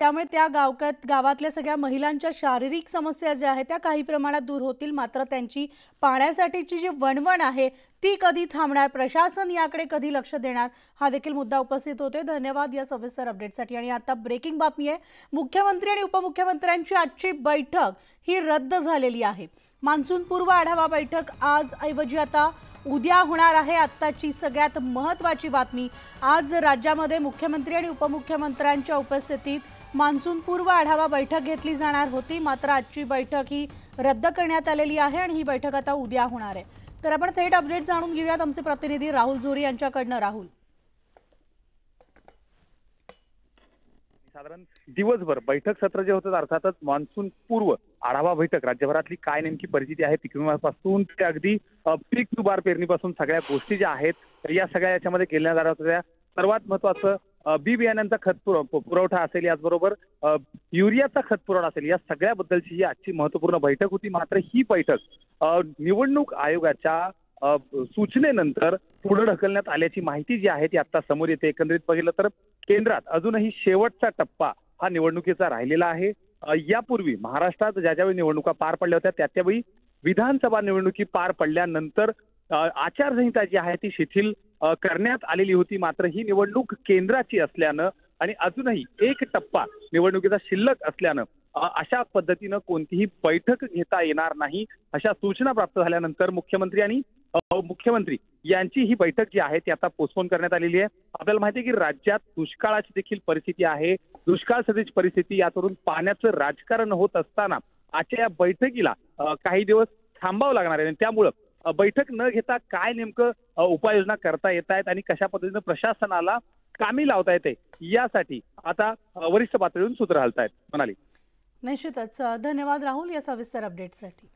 त्यामुळे त्या गावातल्या सगळ्या महिलांच्या शारीरिक समस्या ज्या आहेत त्या काही प्रमाणात दूर होतील। मात्र त्यांची पाण्यासाठीची जी वणवण आहे ती कधी थांबणार, प्रशासन याकडे कधी लक्ष देणार, हा देखील मुद्दा उपस्थित होतोय। धन्यवाद या सविस्तर अपडेटसाठी। आणि आता ब्रेकिंग बातमी आहे, मुख्यमंत्री आणि उपमुख्यमंत्र्यांची आजची बैठक ही रद्द झालेली आहे। मान्सून पूर्व आढावा बैठक आज ऐवजी आता उद्या होणार आहे। आत्ताची सगळ्यात महत्त्वाची बातमी, आज राज्यामध्ये मुख्यमंत्री आणि उपमुख्यमंत्र्यांच्या उपस्थितीत मान्सून पूर्व आढावा बैठक घेतली जाणार होती। मात्र आजची बैठक ही रद्द करण्यात आलेली आहे आणि ही बैठक आता उद्या होणार आहे। तर आपण थेट अपडेट जाणून घेऊयात आमचे प्रतिनिधी राहुल जोरी यांच्याकडनं। राहुल, साधारण दिवसभर बैठक सत्र जे होतं अर्थातच मान्सून पूर्व आढावा बैठक, राज्यभरातली काय नेमकी परिस्थिती आहे पीक विम्यापासून ते अगदी पीक दुबार पेरणीपासून सगळ्या गोष्टी ज्या आहेत या सगळ्या याच्यामध्ये केल्या जाणार होत्या। सर्वात महत्त्वाचं बी बियाण्यांचा खत पुरवठा असेल, याचबरोबर युरियाचा खत पुरवठा असेल, या सगळ्याबद्दलची ही आजची महत्त्वपूर्ण बैठक होती। मात्र ही बैठक निवडणूक आयोगाच्या सूचनेनंतर पुढे ढकलण्यात आल्याची माहिती जी आहे ती आता समोर येते। एकंदरीत पाहिलं तर केंद्रात अजूनही शेवटचा टप्पा हा निवडणुकीचा राहिलेला आहे। यापूर्वी महाराष्ट्रात ज्या ज्यावेळी निवडणुका पार पडल्या होत्या त्यावेळी विधानसभा निवडणुकी पार पडल्यानंतर आचारसंहिता जी आहे ती शिथिल करण्यात आलेली होती। मात्र ही निवडणूक केंद्राची असल्यानं आणि अजूनही एक टप्पा निवडणुकीचा शिल्लक असल्यानं अशा पद्धतीनं कोणतीही बैठक घेता येणार नाही अशा सूचना प्राप्त झाल्यानंतर मुख्यमंत्री आणि मुख्यमंत्री यांची ही बैठक जी आहे ती आता पोस्टपोन करण्यात आलेली आहे। आपल्याला माहिती आहे की राज्यात दुष्काळाची देखील परिस्थिती आहे। दुष्काळ सदृश परिस्थिती, यातून पाण्याचं राजकारण होत असताना आजच्या या बैठकीला काही दिवस थांबावं लागणार आहे। त्यामुळं बैठक न घेता काय नेमकं उपाययोजना करता येत आहेत आणि कशा पद्धतीनं प्रशासनाला कामी लावता येते यासाठी आता वरिष्ठ पातळीवरून सूत्र हलतायत। म्हणाली निश्चितच धन्यवाद राहुल या सविस्तर अपडेटसाठी।